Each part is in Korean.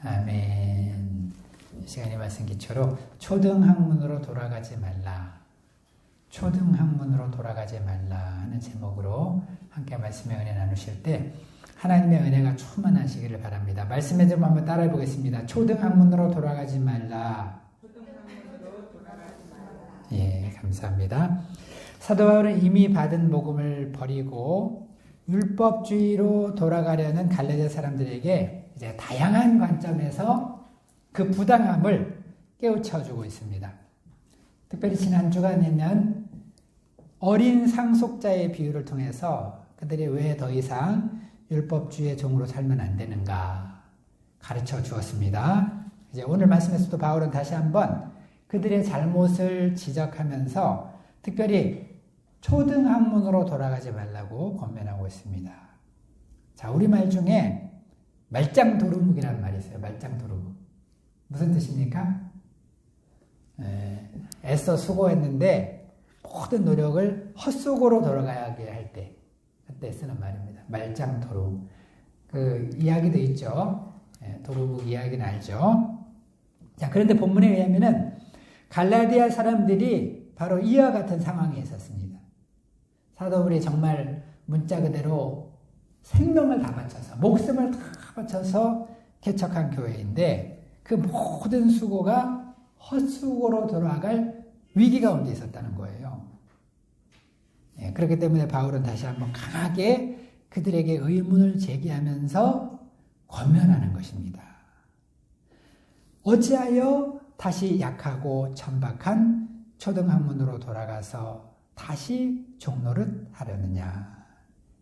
아멘. 이 시간의 말씀 기초로 초등학문으로 돌아가지 말라. 초등학문으로 돌아가지 말라 하는 제목으로 함께 말씀의 은혜 나누실 때 하나님의 은혜가 충만하시기를 바랍니다. 말씀에 좀 한번 따라해 보겠습니다. 초등학문으로 돌아가지 말라. 예, 감사합니다. 사도 바울은 이미 받은 복음을 버리고 율법주의로 돌아가려는 갈라디아 사람들에게 이제 다양한 관점에서 그 부당함을 깨우쳐주고 있습니다. 특별히 지난 주간에는 어린 상속자의 비유를 통해서 그들이 왜 더 이상 율법주의의 종으로 살면 안 되는가 가르쳐 주었습니다. 이제 오늘 말씀에서도 바울은 다시 한번 그들의 잘못을 지적하면서 특별히 초등학문으로 돌아가지 말라고 권면하고 있습니다. 자, 우리말 중에 말짱도루묵이라는 말이 있어요. 말짱도루묵. 무슨 뜻입니까? 애써 수고했는데 모든 노력을 헛수고로 돌아가게 할 때, 그때 쓰는 말입니다. 말짱도루묵. 그 이야기도 있죠. 도루묵 이야기는 알죠. 자, 그런데 본문에 의하면은 갈라디아 사람들이 바로 이와 같은 상황에 있었습니다. 사도 바울이 정말 문자 그대로 생명을 다 바쳐서, 목숨을 다 바쳐서 개척한 교회인데 그 모든 수고가 헛수고로 돌아갈 위기 가운데 있었다는 거예요. 예, 그렇기 때문에 바울은 다시 한번 강하게 그들에게 의문을 제기하면서 권면하는 것입니다. 어찌하여 다시 약하고 천박한 초등학문으로 돌아가서 다시 종노릇 하려느냐.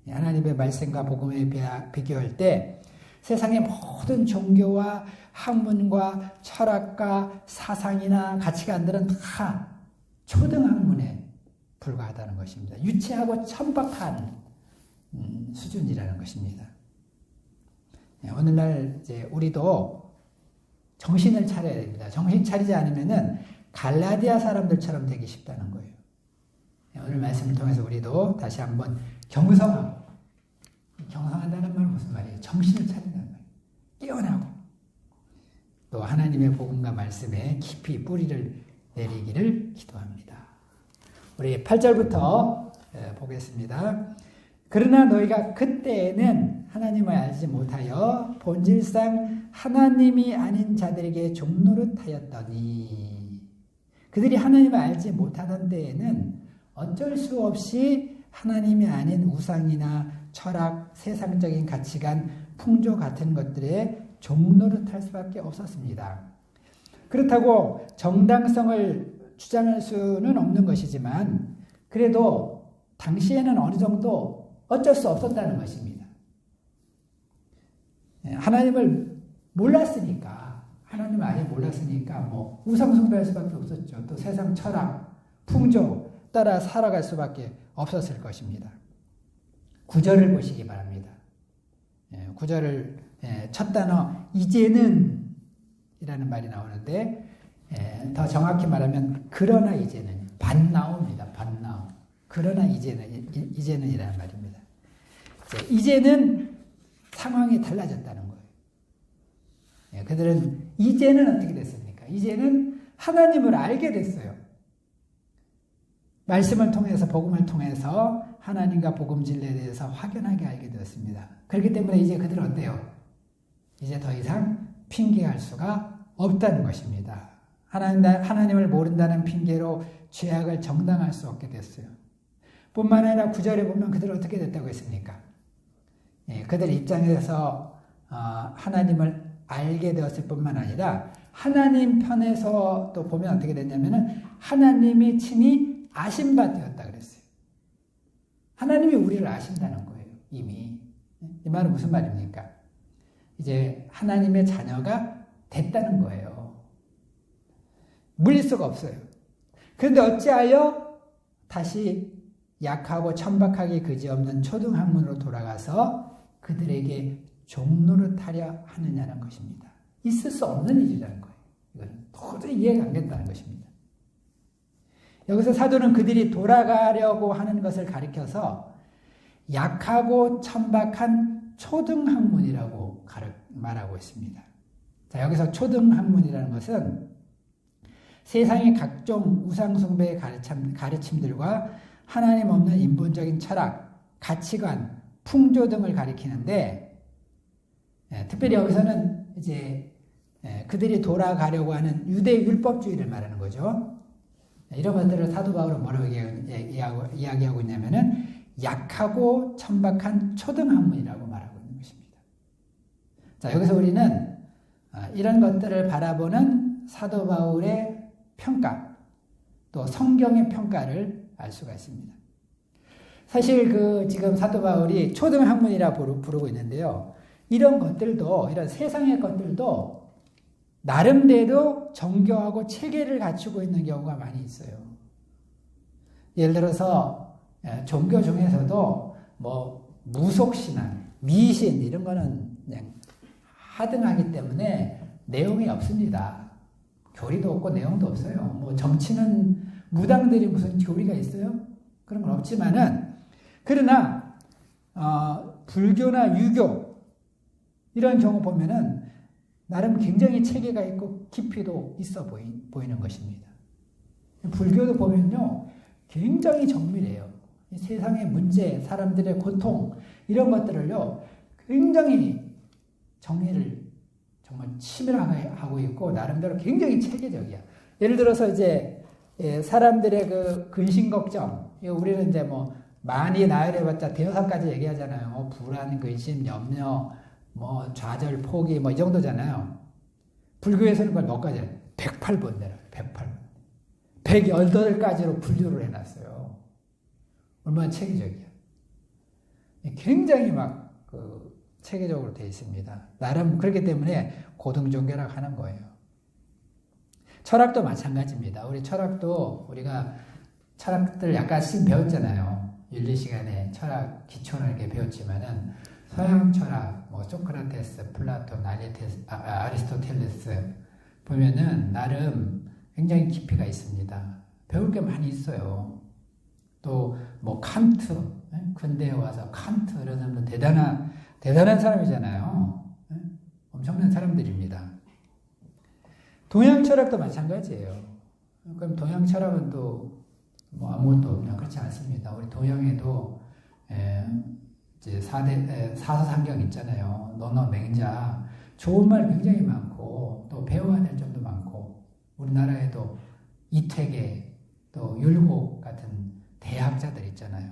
하나님의 말씀과 복음에 비교할 때 세상의 모든 종교와 학문과 철학과 사상이나 가치관들은 다 초등학문에 불과하다는 것입니다. 유치하고 천박한 수준이라는 것입니다. 오늘날 이제 우리도 정신을 차려야 됩니다. 정신 차리지 않으면은 갈라디아 사람들처럼 되기 쉽다는 거예요. 오늘 말씀을 통해서 우리도 다시 한번 경성하고, 경성한다는 말은 무슨 말이에요? 정신을 차린다는 말이에요. 깨어나고 또 하나님의 복음과 말씀에 깊이 뿌리를 내리기를 기도합니다. 우리 8절부터 보겠습니다. 그러나 너희가 그때에는 하나님을 알지 못하여 본질상 하나님이 아닌 자들에게 종노릇하였더니, 그들이 하나님을 알지 못하던 때에는 어쩔 수 없이 하나님이 아닌 우상이나 철학, 세상적인 가치관, 풍조 같은 것들에 종노릇할 수밖에 없었습니다. 그렇다고 정당성을 주장할 수는 없는 것이지만 그래도 당시에는 어느 정도 어쩔 수 없었다는 것입니다. 하나님을 몰랐으니까, 하나님을 아예 몰랐으니까 뭐 우상숭배할 수밖에 없었죠. 또 세상 철학, 풍조 따라 살아갈 수밖에 없었을 것입니다. 9절을 보시기 바랍니다. 9절을 첫 단어 이제는 이라는 말이 나오는데 더 정확히 말하면 그러나 이제는 반나오입니다. 반나오. 그러나 이제는 이라는 말입니다. 이제는 상황이 달라졌다는 거예요. 그들은 이제는 어떻게 됐습니까? 이제는 하나님을 알게 됐어요. 말씀을 통해서, 복음을 통해서 하나님과 복음 진리에 대해서 확연하게 알게 되었습니다. 그렇기 때문에 이제 그들은 어때요? 이제 더 이상 핑계할 수가 없다는 것입니다. 하나님을 모른다는 핑계로 죄악을 정당할 수 없게 됐어요. 뿐만 아니라 9절에 보면 그들은 어떻게 됐다고 했습니까? 그들 입장에서 하나님을 알게 되었을 뿐만 아니라 하나님 편에서 또 보면 어떻게 됐냐면은 하나님이 친히 아신 바 되었다 그랬어요. 하나님이 우리를 아신다는 거예요. 이미. 이 말은 무슨 말입니까? 이제 하나님의 자녀가 됐다는 거예요. 물릴 수가 없어요. 그런데 어찌하여 다시 약하고 천박하게 그지없는 초등학문으로 돌아가서 그들에게 종노릇하려 하느냐는 것입니다. 있을 수 없는 일이라는 거예요. 이건 도저히 이해가 안 된다는 것입니다. 여기서 사도는 그들이 돌아가려고 하는 것을 가리켜서 약하고 천박한 초등학문이라고 말하고 있습니다. 자, 여기서 초등학문이라는 것은 세상의 각종 우상숭배의 가르침들과 하나님 없는 인본적인 철학, 가치관, 풍조 등을 가리키는데, 특별히 여기서는 이제 그들이 돌아가려고 하는 유대 율법주의를 말하는 거죠. 이런 것들을 사도 바울은 뭐라고 이야기하고 있냐면은 약하고 천박한 초등학문이라고 말하고 있는 것입니다. 자, 여기서 우리는 이런 것들을 바라보는 사도 바울의 평가, 또 성경의 평가를 알 수가 있습니다. 사실 지금 사도 바울이 초등학문이라 부르고 있는데요. 이런 것들도, 이런 세상의 것들도 나름대로 정교하고 체계를 갖추고 있는 경우가 많이 있어요. 예를 들어서 종교 중에서도 뭐 무속신앙, 미신 이런 거는 그냥 하등하기 때문에 내용이 없습니다. 교리도 없고 내용도 없어요. 뭐 정치는 무당들이 무슨 교리가 있어요? 그런 건 없지만은, 그러나 불교나 유교 이런 경우 보면은 나름 굉장히 체계가 있고 깊이도 있어 보이는 것입니다. 불교도 보면요, 굉장히 정밀해요. 이 세상의 문제, 사람들의 고통 이런 것들을요, 굉장히 정리를 정말 치밀하게 하고 있고 나름대로 굉장히 체계적이야. 예를 들어서 이제 사람들의 그 근심 걱정, 우리는 이제 뭐 많이 나열해봤자 5가지 얘기하잖아요. 불안, 근심, 염려, 뭐 좌절, 포기 뭐 이 정도잖아요. 불교에서는 그걸 몇 가지? 108번 내려요. 108번. 118가지로 분류를 해놨어요. 얼마나 체계적이야. 굉장히 체계적으로 되어 있습니다. 나름 그렇기 때문에 고등종교라고 하는 거예요. 철학도 마찬가지입니다. 우리 철학도 우리가 철학들 약간씩 배웠잖아요. 윤리 시간에 철학 기초는 이렇게 배웠지만은 서양 철학, 뭐 소크라테스, 플라톤, 아리스토텔레스 보면은 나름 굉장히 깊이가 있습니다. 배울 게 많이 있어요. 또 뭐 칸트, 근대에 와서 칸트 이런 사람들 대단한 사람이잖아요. 엄청난 사람들입니다. 동양 철학도 마찬가지예요. 그럼 동양 철학은 또 뭐 아무것도 없냐? 그렇지 않습니다. 우리 동양에도 이제 사서삼경 있잖아요. 논어, 맹자, 좋은 말 굉장히 많고 또 배워야 될 점도 많고, 우리나라에도 이퇴계 또 율곡 같은 대학자들 있잖아요.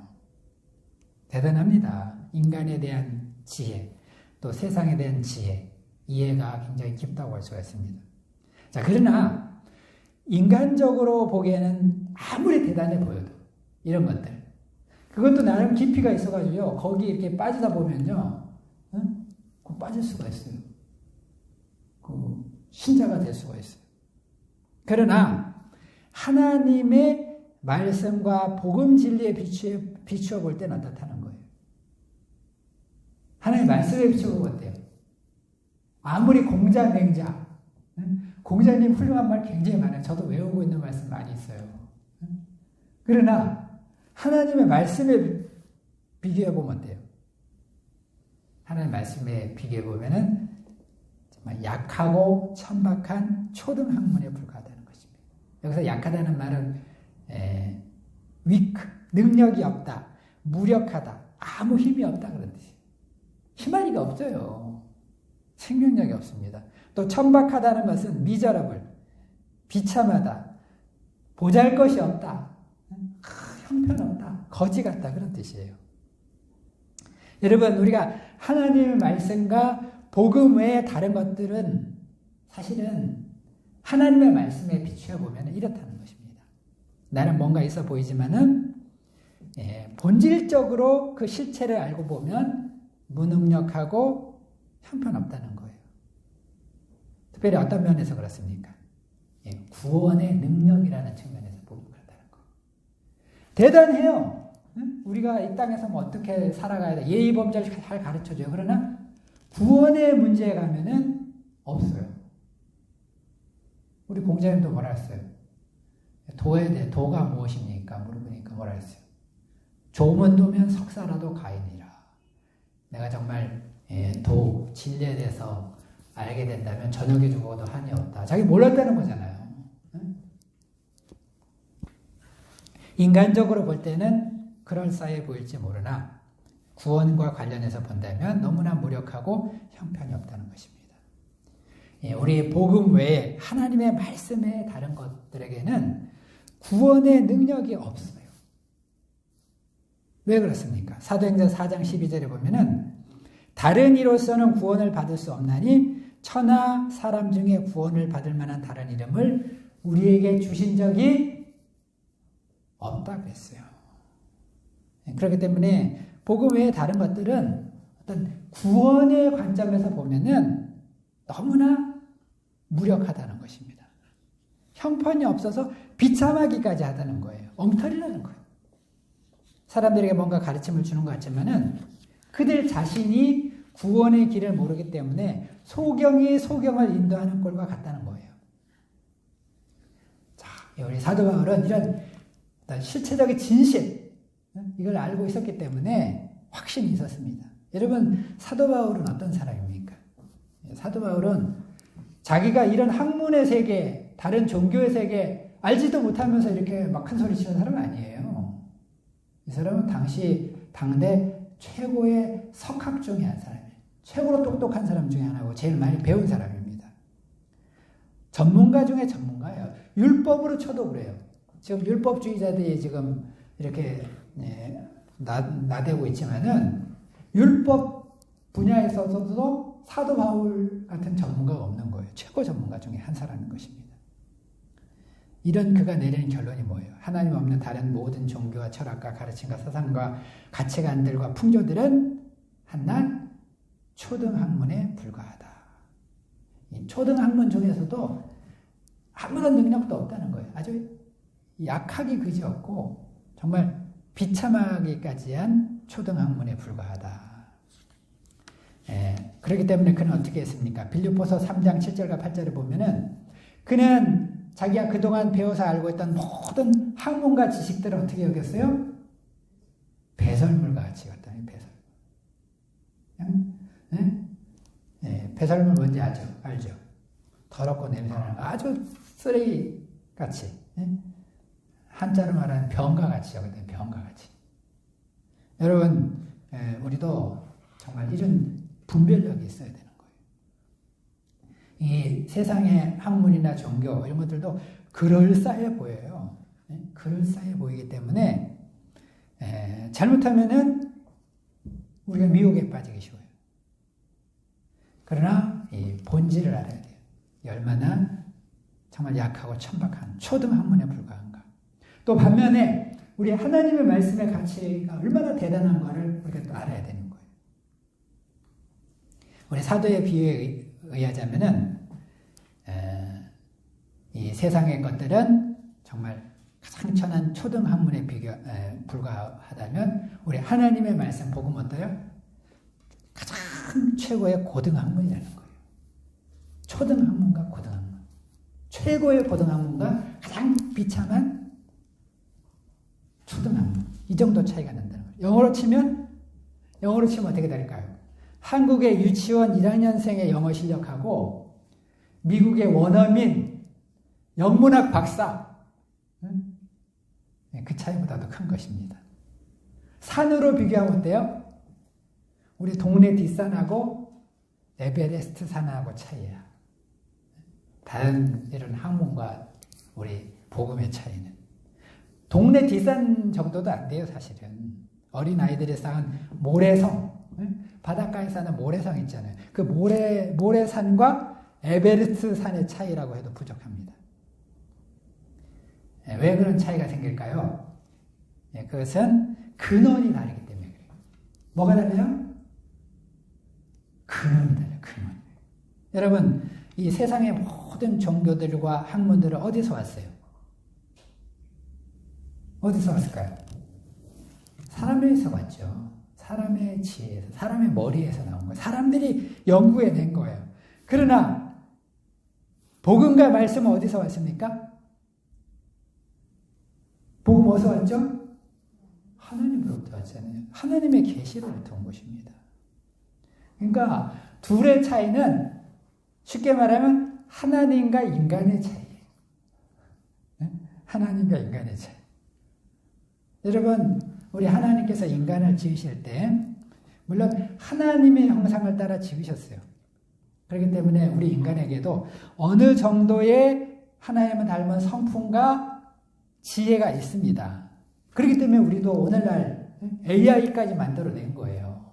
대단합니다. 인간에 대한 지혜, 또 세상에 대한 지혜, 이해가 굉장히 깊다고 할 수가 있습니다. 자, 그러나 인간적으로 보기에는 아무리 대단해 보여도 이런 것들, 그것도 나름 깊이가 있어가지고요. 거기 이렇게 빠지다 보면요, 빠질 수가 있어요. 신자가 될 수가 있어요. 그러나 하나님의 말씀과 복음 진리에 비추어 볼 때는 어떻다는 거예요. 하나님의 말씀에 비추어보면 어때요? 아무리 공자맹자, 공자님 훌륭한 말 굉장히 많아요. 저도 외우고 있는 말씀 많이 있어요. 그러나 하나님의 말씀에 비교해보면 어때요? 하나님의 말씀에 비교해보면은 정말 약하고 천박한 초등학문에 불과하다는 것입니다. 여기서 약하다는 말은 weak, 능력이 없다, 무력하다, 아무 힘이 없다 그런 뜻이에요. 힘할 리가 없어요. 생명력이 없습니다. 또 천박하다는 것은 miserable, 비참하다, 보잘것이 없다, 형편없다, 거지 같다 그런 뜻이에요. 여러분, 우리가 하나님의 말씀과 복음 외에 다른 것들은 사실은 하나님의 말씀에 비추어 보면 이렇다는 것입니다. 나는 뭔가 있어 보이지만은 본질적으로 그 실체를 알고 보면 무능력하고 형편없다는 거예요. 특별히 어떤 면에서 그렇습니까? 구원의 능력이라는 측면에서 보면 그렇다는 거. 대단해요. 우리가 이 땅에서 뭐 어떻게 살아가야 돼? 예의 범죄를 잘 가르쳐줘요. 그러나 구원의 문제에 가면은 없어요. 우리 공자님도 뭐라 했어요? 도가 무엇입니까? 물어보니까 뭐라 했어요? 조문 도면 석사라도 가인이라. 내가 정말 진리에 대해서 알게 된다면 저녁에 죽어도 한이 없다. 자기 몰랐다는 거잖아요. 인간적으로 볼 때는 그럴싸해 보일지 모르나 구원과 관련해서 본다면 너무나 무력하고 형편이 없다는 것입니다. 우리 복음 외에 하나님의 말씀에 다른 것들에게는 구원의 능력이 없어요. 왜 그렇습니까? 사도행전 4장 12절에 보면은 다른 이로서는 구원을 받을 수 없나니 천하 사람 중에 구원을 받을 만한 다른 이름을 우리에게 주신 적이 없다고 했어요. 그렇기 때문에 복음 외에 다른 것들은 어떤 구원의 관점에서 보면은 너무나 무력하다는 것입니다. 형편이 없어서 비참하기까지 하다는 거예요. 엉터리라는 거예요. 사람들에게 뭔가 가르침을 주는 것 같지만은 그들 자신이 구원의 길을 모르기 때문에 소경이 소경을 인도하는 꼴과 같다는 거예요. 자, 우리 사도 바울은 이런 실체적인 진실, 이걸 알고 있었기 때문에 확신이 있었습니다. 여러분, 사도 바울은 어떤 사람입니까? 사도 바울은 자기가 이런 학문의 세계, 다른 종교의 세계 알지도 못하면서 이렇게 막 큰 소리 치는 사람은 아니에요. 이 사람은 당시 당대 최고의 석학 중에 한 사람이에요. 최고로 똑똑한 사람 중에 하나고 제일 많이 배운 사람입니다. 전문가 중에 전문가예요. 율법으로 쳐도 그래요. 지금 율법주의자들이 지금 이렇게 나대고 있지만은 율법 분야에서도 사도 바울 같은 전문가가 없는 거예요. 최고 전문가 중에 한 사람인 것입니다. 이런 그가 내리는 결론이 뭐예요? 하나님 없는 다른 모든 종교와 철학과 가르침과 사상과 가치관들과 풍조들은 한낱 초등학문에 불과하다. 이 초등학문 중에서도 아무런 능력도 없다는 거예요. 아주 약하기 그지없고 정말 비참하기까지 한 초등학문에 불과하다. 그렇기 때문에 그는 어떻게 했습니까? 빌립보서 3장 7절과 8절을 보면은 그는 자기가 그동안 배워서 알고 있던 모든 학문과 지식들을 어떻게 여겼어요? 배설물과 같이 여겼다니, 배설물. 배설물 뭔지 알죠? 더럽고 냄새나는 아주 쓰레기같이, 한자로 말하는 병과 같이 여겼다니, 병과 같이. 여러분, 우리도 정말 이런 분별력이 있어야 되는 거예요. 이 세상의 학문이나 종교 이런 것들도 그럴싸해 보여요. 그럴싸해 보이기 때문에 잘못하면은 우리가 미혹에 빠지기 쉬워요. 그러나 이 본질을 알아야 돼요. 얼마나 정말 약하고 천박한 초등학문에 불과한가. 또 반면에 우리 하나님의 말씀의 가치가 얼마나 대단한가를 우리가 또 알아야 되는 거예요. 우리 사도의 비유에 의하자면은 이 세상의 것들은 정말 가장 천한 초등학문에 불과하다면 우리 하나님의 말씀 복음 어때요? 가장 최고의 고등학문이라는 거예요. 초등학문과 고등학문. 최고의 고등학문과 가장 비참한 초등학문. 이 정도 차이가 난다는 거예요. 영어로 치면 어떻게 될까요? 한국의 유치원 1학년생의 영어 실력하고 미국의 원어민 영문학 박사, 그 차이보다도 큰 것입니다. 산으로 비교하면 어때요? 우리 동네 뒷산하고 에베레스트 산하고 차이야. 다른 이런 학문과 우리 복음의 차이는. 동네 뒷산 정도도 안 돼요, 사실은. 어린아이들이 쌓은 모래성, 바닷가에 사는 모래성 있잖아요. 그 모래산과 에베레스트 산의 차이라고 해도 부족합니다. 왜 그런 차이가 생길까요? 그것은 근원이 다르기 때문에 그래요. 뭐가 달라요? 근원이 달라요. 근원. 여러분, 이 세상의 모든 종교들과 학문들은 어디서 왔어요? 어디서 왔을까요? 사람에서 왔죠. 사람의 지혜에서, 사람의 머리에서 나온 거예요. 사람들이 연구해낸 거예요. 그러나 복음과 말씀은 어디서 왔습니까? 복음 어디서 왔죠? 하나님으로부터 왔잖아요. 하나님의 계시로부터 온 것입니다. 그러니까 둘의 차이는 쉽게 말하면 하나님과 인간의 차이. 하나님과 인간의 차이. 여러분, 우리 하나님께서 인간을 지으실 때 물론 하나님의 형상을 따라 지으셨어요. 그렇기 때문에 우리 인간에게도 어느 정도의 하나님을 닮은 성품과 지혜가 있습니다. 그렇기 때문에 우리도 오늘날 AI까지 만들어낸 거예요.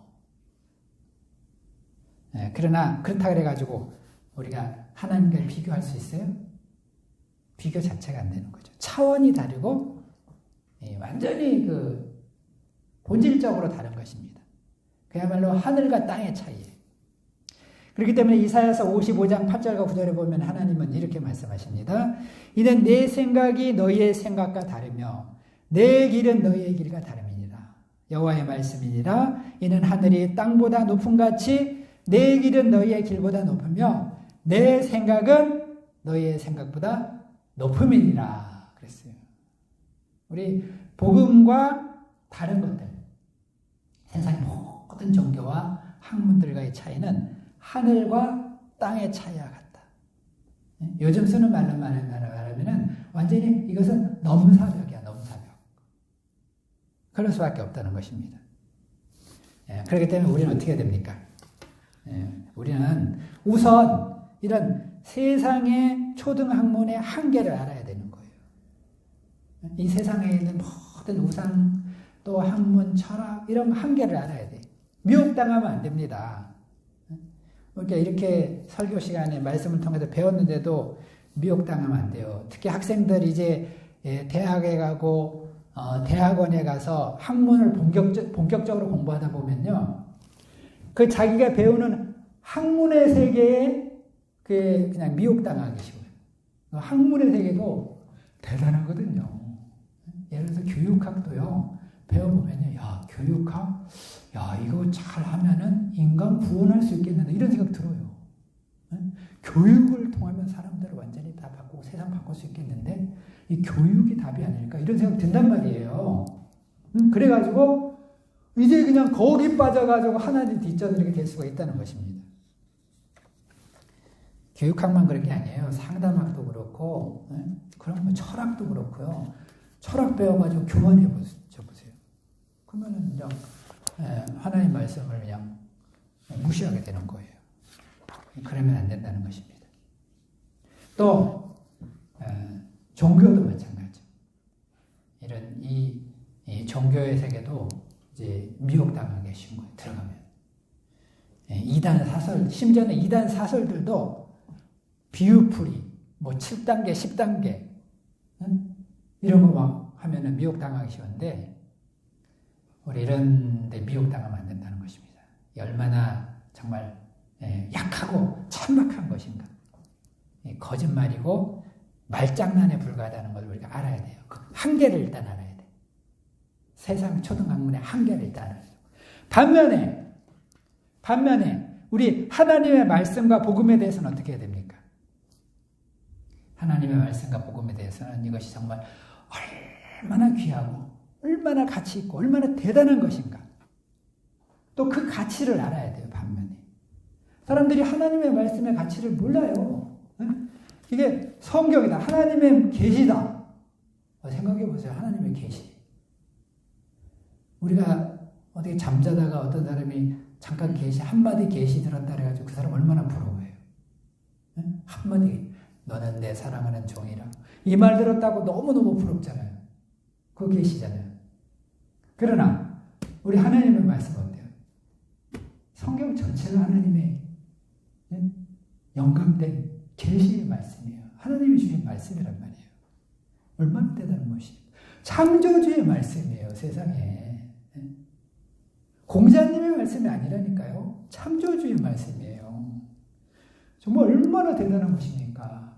그러나 그렇다 그래가지고 우리가 하나님과 비교할 수 있어요? 비교 자체가 안 되는 거죠. 차원이 다르고 완전히 그 본질적으로 다른 것입니다. 그야말로 하늘과 땅의 차이예요. 그렇기 때문에 이사야서 55장 8절과 9절에 보면 하나님은 이렇게 말씀하십니다. 이는 내 생각이 너희의 생각과 다르며 내 길은 너희의 길과 다름이니라. 여호와의 말씀이니라. 이는 하늘이 땅보다 높음같이 내 길은 너희의 길보다 높으며 내 생각은 너희의 생각보다 높음이니라. 그랬어요. 우리 복음과 다른 것들, 세상의 모든 종교와 학문들과의 차이는 하늘과 땅의 차이와 같다. 요즘 쓰는 말로 말하면 완전히 이것은 넘사벽이야, 넘사벽. 그럴 수밖에 없다는 것입니다. 그렇기 때문에 우리는 어떻게 해야 됩니까? 우리는 우선 이런 세상의 초등학문의 한계를 알아야 되는 거예요. 이 세상에 있는 모든 우상, 또 학문, 철학 이런 한계를 알아야 돼요. 미혹당하면 안 됩니다. 그러니까 이렇게 설교 시간에 말씀을 통해서 배웠는데도 미혹당하면 안 돼요. 특히 학생들이 이제 대학에 가고 대학원에 가서 학문을 본격적으로 공부하다 보면요, 그 자기가 배우는 학문의 세계에 그냥 미혹당하기 쉬워요. 학문의 세계도 대단하거든요. 예를 들어서 교육학도요, 배워보면요, 야, 교육학, 야, 이거 잘 하면은 인간 구원할 수 있겠는데, 이런 생각 들어요. 교육을 통하면 사람들을 완전히 다 바꾸고 세상 바꿀 수 있겠는데, 이 교육이 답이 아닐까, 이런 생각 든단 말이에요. 그래가지고, 이제 그냥 거기 빠져가지고 하나님 뒷전이렇게 될 수가 있다는 것입니다. 교육학만 그런 게 아니에요. 상담학도 그렇고, 그런 거 철학도 그렇고요. 철학 배워가지고 교만해 보세요. 그러면은 그냥 하나님 말씀을 그냥 무시하게 되는 거예요. 그러면 안 된다는 것입니다. 또 종교도 마찬가지. 이런 이 종교의 세계도 이제 미혹당하게 쉬운 거예요. 들어가면 이단 사설, 심지어는 이단 사설들도 비유풀이 뭐 7단계, 10단계 이런 거 막 하면은 미혹당하기 쉬운데, 우리 이런 데 미혹당하면 안 된다는 것입니다. 얼마나 정말 약하고 천박한 것인가. 거짓말이고 말장난에 불과하다는 걸 우리가 알아야 돼요. 그 한계를 일단 알아야 돼. 세상 초등학문의 한계를 일단 알아야 돼요. 반면에 우리 하나님의 말씀과 복음에 대해서는 어떻게 해야 됩니까? 하나님의 말씀과 복음에 대해서는 이것이 정말 얼마나 귀하고 얼마나 가치 있고 얼마나 대단한 것인가. 또 그 가치를 알아야 돼요. 반면에 사람들이 하나님의 말씀의 가치를 몰라요. 이게 성경이다, 하나님의 계시다. 생각해 보세요. 하나님의 계시. 우리가 어떻게 잠자다가 어떤 사람이 잠깐 계시, 한마디 계시 들었다 그래가지고 그 사람 얼마나 부러워해요. 한마디, 너는 내 사랑하는 종이라. 이 말 들었다고 너무너무 부럽잖아요. 그거 계시잖아요. 그러나 우리 하나님의 말씀은 어때요? 성경 전체가 하나님의 영감된 계시의 말씀이에요. 하나님이 주신 말씀이란 말이에요. 얼마나 대단한 것이에요. 창조주의 말씀이에요. 세상에. 공자님의 말씀이 아니라니까요. 창조주의 말씀이에요. 정말 얼마나 대단한 것입니까?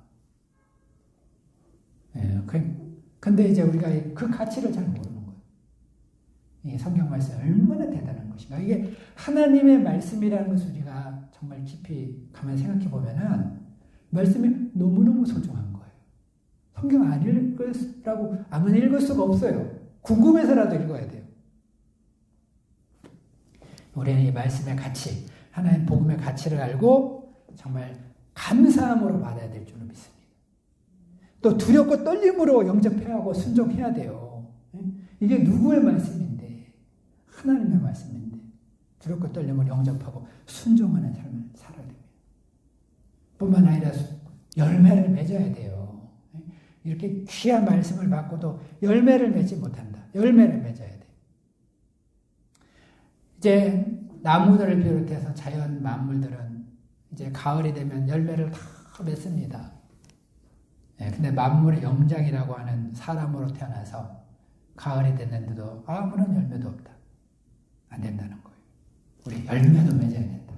근데 이제 우리가 그 가치를 잘 모르는 거예요. 이 성경 말씀이 얼마나 대단한 것인가. 이게 하나님의 말씀이라는 것을 우리가 정말 깊이 가만 생각해 보면은 말씀이 너무너무 소중한 거예요. 성경 안 읽을 수가 없어요. 궁금해서라도 읽어야 돼요. 우리는 이 말씀의 가치, 하나님 복음의 가치를 알고 정말 감사함으로 받아야 될 줄로 믿습니다. 또 두렵고 떨림으로 영접해야 하고 순종해야 돼요. 이게 누구의 말씀인데? 하나님의 말씀인데 두렵고 떨림으로 영접하고 순종하는 삶을 살아야 됩니다. 뿐만 아니라 열매를 맺어야 돼요. 이렇게 귀한 말씀을 받고도 열매를 맺지 못한다. 열매를 맺어야 돼. 이제 나무들을 비롯해서 자연 만물들은 이제 가을이 되면 열매를 다 맺습니다. 근데 만물의 영장이라고 하는 사람으로 태어나서 가을이 됐는데도 아무런 열매도 없다. 안 된다는 거예요. 우리 열매도 맺어야 된다.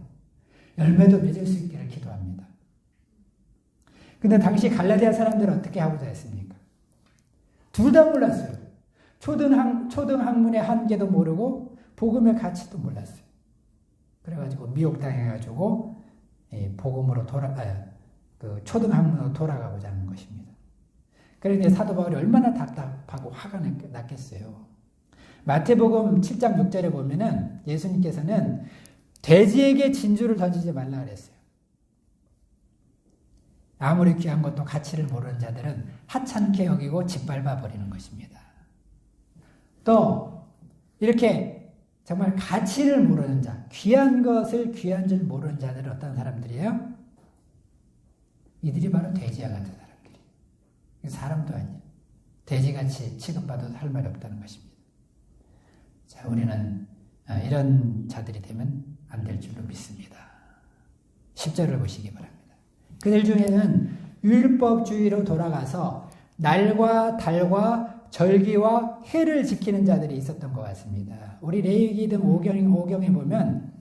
열매도 맺을 수 있기를 기도합니다. 근데 당시 갈라디아 사람들은 어떻게 하고자 했습니까? 둘 다 몰랐어요. 초등학문의 한계도 모르고 복음의 가치도 몰랐어요. 그래가지고 미혹당해가지고 복음으로 초등학문으로 돌아가고자 하는 것입니다. 그런데 사도 바울이 얼마나 답답하고 화가 났겠어요. 마태복음 7장 6절에 보면은 예수님께서는 돼지에게 진주를 던지지 말라 그랬어요. 아무리 귀한 것도 가치를 모르는 자들은 하찮게 여기고 짓밟아 버리는 것입니다. 또 이렇게 정말 가치를 모르는 자, 귀한 것을 귀한 줄 모르는 자들은 어떤 사람들이에요? 이들이 바로 돼지와 같은 사람들이에요. 사람도 아니에요. 돼지같이 취급받아도 할 말이 없다는 것입니다. 자, 우리는 이런 자들이 되면 안 될 줄로 믿습니다. 10절을 보시기 바랍니다. 그들 중에는 율법주의로 돌아가서 날과 달과 절기와 해를 지키는 자들이 있었던 것 같습니다. 우리 레위기 등 5경에 보면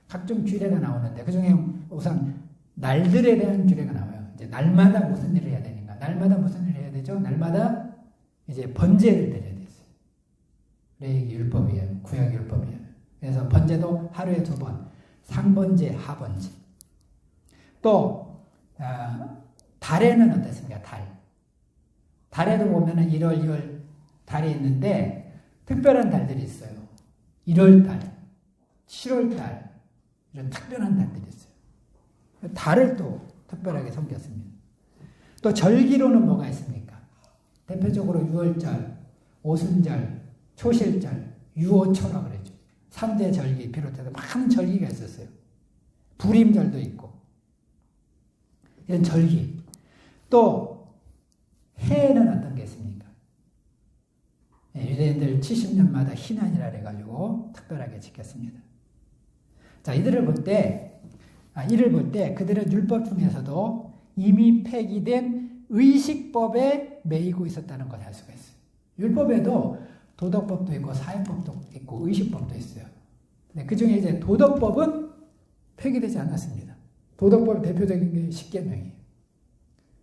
각종 규례가 나오는데 그중에 우선 날들에 대한 규례가 나와요. 이제 날마다 무슨 일을 해야 되는가? 날마다 무슨 일을 해야 되죠? 날마다 이제 번제를 드려야 됐어요. 레위기 율법이에요. 구약 율법이에요. 그래서 번제도 하루에 2번, 상번제, 하번제. 또 달에는 어떻습니까? 달에도 보면은 1월, 2월 달이 있는데 특별한 달들이 있어요. 1월달, 7월달 이런 특별한 달들이 있어요. 달을 또 특별하게 섬겼습니다. 또 절기로는 뭐가 있습니까? 대표적으로 6월절, 오순절, 초실절, 유오초라고 그랬죠. 3대 절기 비롯해서 많은 절기가 있었어요. 불임절도 있고 이런 절기. 또 해에는 어떤 게 있습니까? 유대인들 70년마다 희난이라 해가지고 특별하게 지켰습니다. 자, 이를 볼 때 그들은 율법 중에서도 이미 폐기된 의식법에 매이고 있었다는 것을 알 수가 있어요. 율법에도 도덕법도 있고 사회법도 있고 의식법도 있어요. 근데 그 중에 이제 도덕법은 폐기되지 않았습니다. 도덕법 대표적인 게 십계명이에요.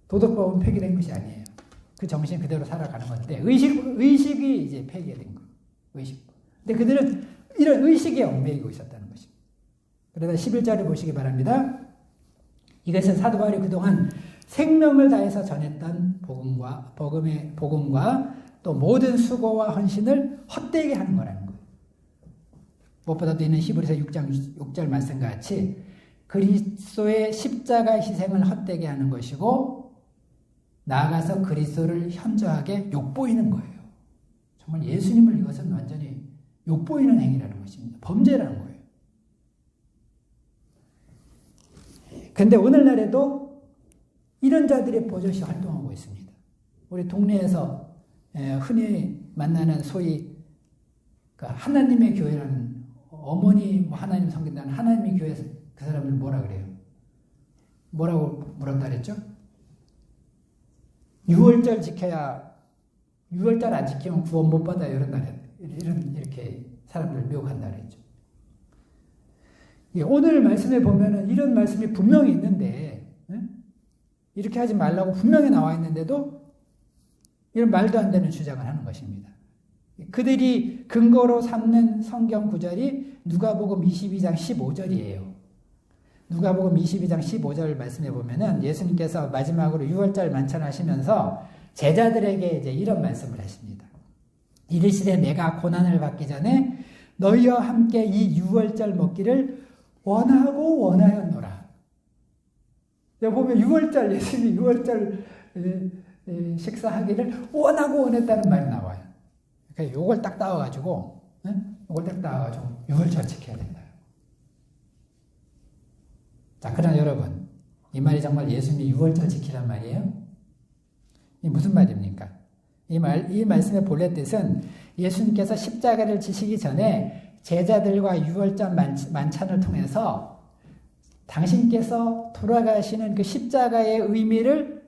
도덕법은 폐기된 것이 아니에요. 그 정신 그대로 살아가는 건데 의식이 이제 폐기된 거예요. 의식법. 근데 그들은 이런 의식에 얽매이고 있었다는 것입니다. 그러다 11절을 보시기 바랍니다. 이것은 사도 바울이 그동안 생명을 다해서 전했던 복음과 또 모든 수고와 헌신을 헛되게 하는 거라는 거예요. 무엇보다도 있는 히브리서 6장 6절 말씀과 같이 그리스도의 십자가 희생을 헛되게 하는 것이고 나아가서 그리스도를 현저하게 욕보이는 거예요. 정말 예수님을 이것은 완전히 욕보이는 행위라는 것입니다. 범죄라는 거예요. 그런데 오늘날에도 이런 자들이 버젓이 활동하고 있습니다. 우리 동네에서 흔히 만나는 소위 하나님의 교회라는 어머니 하나님 섬긴다는 하나님의 교회에서 그 사람들 뭐라 그래요? 뭐라고 물었다 그랬죠? 6월절 지켜야 6월달 안 지키면 구원 못 받아 이렇게 사람들 미혹한다 그랬죠. 오늘 말씀에 보면은 이런 말씀이 분명히 있는데 이렇게 하지 말라고 분명히 나와 있는데도 이런 말도 안 되는 주장을 하는 것입니다. 그들이 근거로 삼는 성경 구절이 누가복음 22장 15절이에요. 누가복음 22장 15절 말씀해 보면은 예수님께서 마지막으로 6월절 만찬하시면서 제자들에게 이제 이런 말씀을 하십니다. 이르시되 내가 고난을 받기 전에 너희와 함께 이 6월절 먹기를 원하고 원하였노라. 여기 보면 6월절, 예수님이 6월절 식사하기를 원하고 원했다는 말이 나와요. 그러니까 요걸 딱 따와가지고, 요걸 딱 따와가지고 6월절 지켜야 된다. 자, 그러나 여러분, 이 말이 정말 예수님이 6월절 지키란 말이에요? 이 무슨 말입니까? 이 말씀의 본래 뜻은 예수님께서 십자가를 지시기 전에 제자들과 6월절 만찬을 통해서 당신께서 돌아가시는 그 십자가의 의미를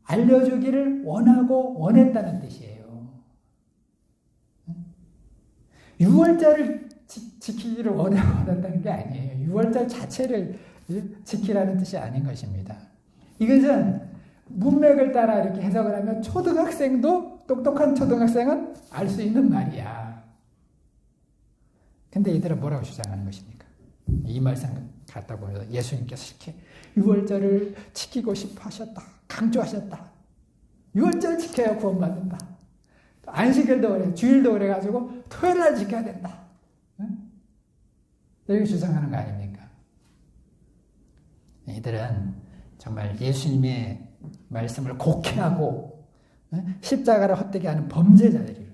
알려주기를 원하고 원했다는 뜻이에요. 6월절을 지키기를 원했다는 게 아니에요. 6월절 자체를 지키라는 뜻이 아닌 것입니다. 이것은 문맥을 따라 이렇게 해석을 하면 초등학생도, 똑똑한 초등학생은 알 수 있는 말이야. 근데 이들은 뭐라고 주장하는 것입니까? 이 말씀 같다고 해서 예수님께서 이렇게 6월절을 지키고 싶어 하셨다. 강조하셨다. 6월절 지켜야 구원받는다. 안식일도 그래, 주일도 그래가지고 토요일날 지켜야 된다. 이렇게 주장하는 거 아닙니까? 이들은 정말 예수님의 말씀을 곡해하고 십자가를 헛되게 하는 범죄자들이에요.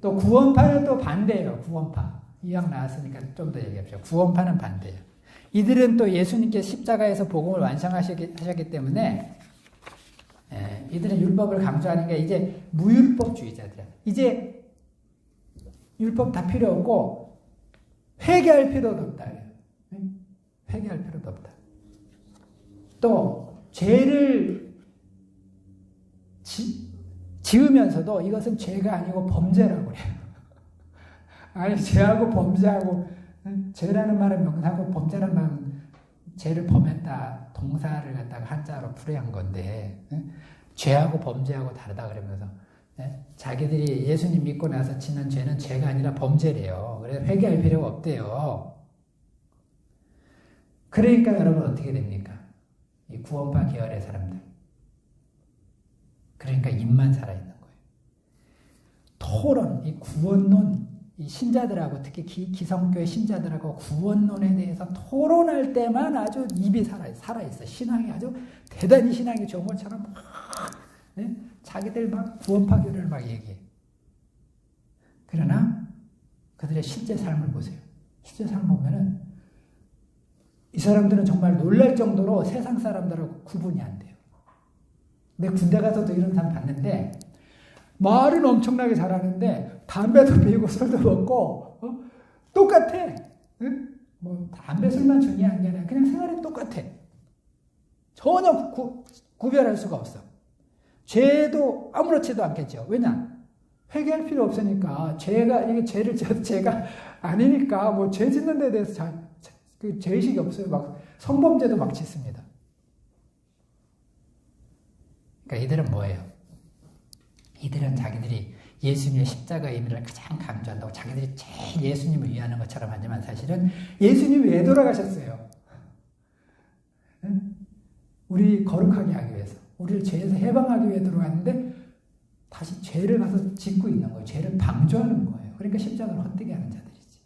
또 구원파는 또 반대예요. 구원파. 이왕 나왔으니까 좀 더 얘기합시다. 구원파는 반대예요. 이들은 또 예수님께서 십자가에서 복음을 완성하셨기 때문에 이들은 율법을 강조하는 게 이제 무율법주의자들이야. 이제 율법 다 필요 없고 회개할 필요도 없다. 회개할 필요도 없다. 또 죄를 지으면서도 이것은 죄가 아니고 범죄라고 그래요. 아니 죄하고 범죄하고 죄라는 말은 명사고 범죄라는 말은 죄를 범했다 동사를 갖다가 한자로 풀이한 건데 죄하고 범죄하고 다르다 그러면서 자기들이 예수님 믿고 나서 지는 죄는 죄가 아니라 범죄래요. 그래서 회개할 필요가 없대요. 그러니까 여러분 어떻게 됩니까? 이 구원파 계열의 사람들. 그러니까 입만 살아있는 거예요. 토론, 이 구원론, 이 신자들하고 특히 기성교회 신자들하고 구원론에 대해서 토론할 때만 아주 입이 살아있어. 신앙이 아주 대단히 신앙이 좋은 것처럼 막 자기들 막 구원파 교회를 막 얘기해. 그러나 그들의 실제 삶을 보세요. 실제 삶을 보면은 이 사람들은 정말 놀랄 정도로 세상 사람들하고 구분이 안 돼요. 내 군대 가서도 이런 사람 봤는데 말은 엄청나게 잘하는데 담배도 피우고 술도 먹고 똑같아. 응? 뭐 담배 술만 중요한 게 아니라 그냥 생활이 똑같아. 전혀 구별할 수가 없어. 죄도 아무렇지도 않겠죠. 왜냐? 회개할 필요 없으니까 이게 죄가 아니니까 뭐 죄 짓는 데 대해서 그 죄의식이 없어요. 막 성범죄도 막 짓습니다. 그러니까 이들은 뭐예요? 이들은 자기들이 예수님의 십자가의 의미를 가장 강조한다고 자기들이 제일 예수님을 위하는 것처럼 하지만 사실은 예수님이 왜 돌아가셨어요? 우리 거룩하게 하기 위해서, 우리를 죄에서 해방하기 위해 돌아갔는데 다시 죄를 가서 짓고 있는 거예요. 죄를 방조하는 거예요. 그러니까 십자가를 헛되게 하는 자들이지.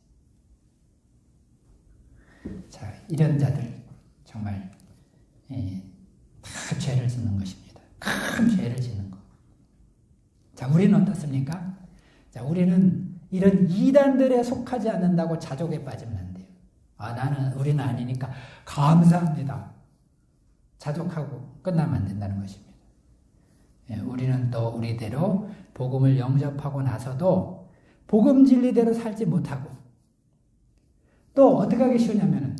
자, 이런 자들 정말 다 죄를 짓는 것입니다. 큰 죄를 짓는 것. 자, 우리는 어떻습니까? 자, 우리는 이런 이단들에 속하지 않는다고 자족에 빠지면 안 돼요. 우리는 아니니까 감사합니다. 자족하고 끝나면 안 된다는 것입니다. 우리는 또 우리대로 복음을 영접하고 나서도 복음 진리대로 살지 못하고 또 어떻게 하기 쉬우냐면은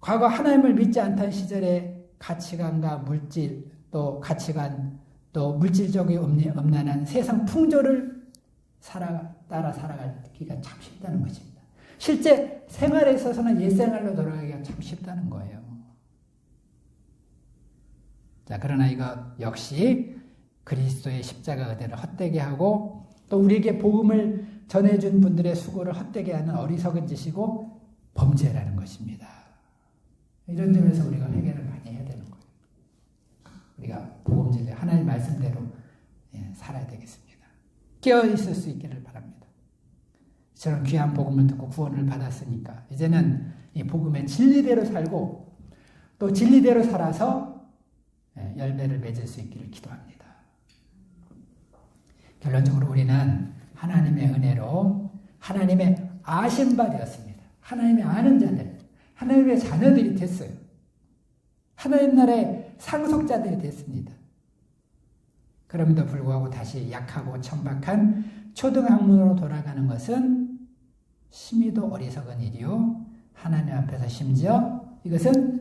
과거 하나님을 믿지 않던 시절의 가치관과 물질 또 가치관 또 물질적인 음란한 세상 풍조를 따라 살아가기가 참 쉽다는 것입니다. 실제 생활에 있어서는 옛생활로 돌아가기가 참 쉽다는 거예요. 자, 그러나 이거 역시 그리스도의 십자가 의대를 헛되게 하고 또 우리에게 복음을 전해준 분들의 수고를 헛되게 하는 어리석은 짓이고 범죄라는 것입니다. 이런 점에서 우리가 회개를 많이 해야 되는 거예요. 우리가 복음 진리 하나님 말씀대로 살아야 되겠습니다. 깨어 있을 수 있기를 바랍니다. 저런 귀한 복음을 듣고 구원을 받았으니까 이제는 이 복음의 진리대로 살고 또 진리대로 살아서 열매를 맺을 수 있기를 기도합니다. 결론적으로 우리는 하나님의 은혜로 하나님의 아신 바 되었습니다. 하나님의 아는 자들, 하나님의 자녀들이 됐어요. 하나님 나라의 상속자들이 됐습니다. 그럼에도 불구하고 다시 약하고 천박한 초등학문으로 돌아가는 것은 심히도 어리석은 일이요, 하나님 앞에서 심지어 이것은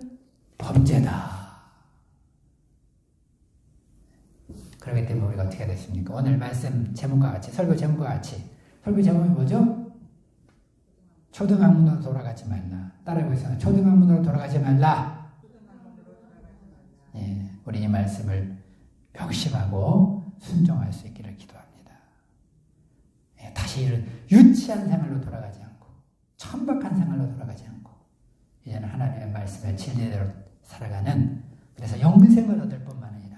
범죄다. 그렇기 때문에 우리가 어떻게 됐습니까? 오늘 말씀 제목과 같이, 설교 제목과 같이, 설교 제목이 뭐죠? 초등학문으로 돌아가지 말라. 따라해보세요. 초등학문으로 돌아가지 말라. 예, 우리 이 말씀을 명심하고 순종할 수 있기를 기도합니다. 예, 다시 이런 유치한 생활로 돌아가지 않고 천박한 생활로 돌아가지 않고 이제는 하나님의 말씀의 진리대로 살아가는, 그래서 영생을 얻을 뿐만 아니라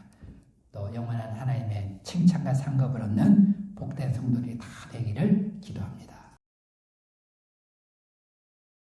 또 영원한 하나님의 칭찬과 상급을 얻는 복된 성도들이 다 되기를 기도합니다.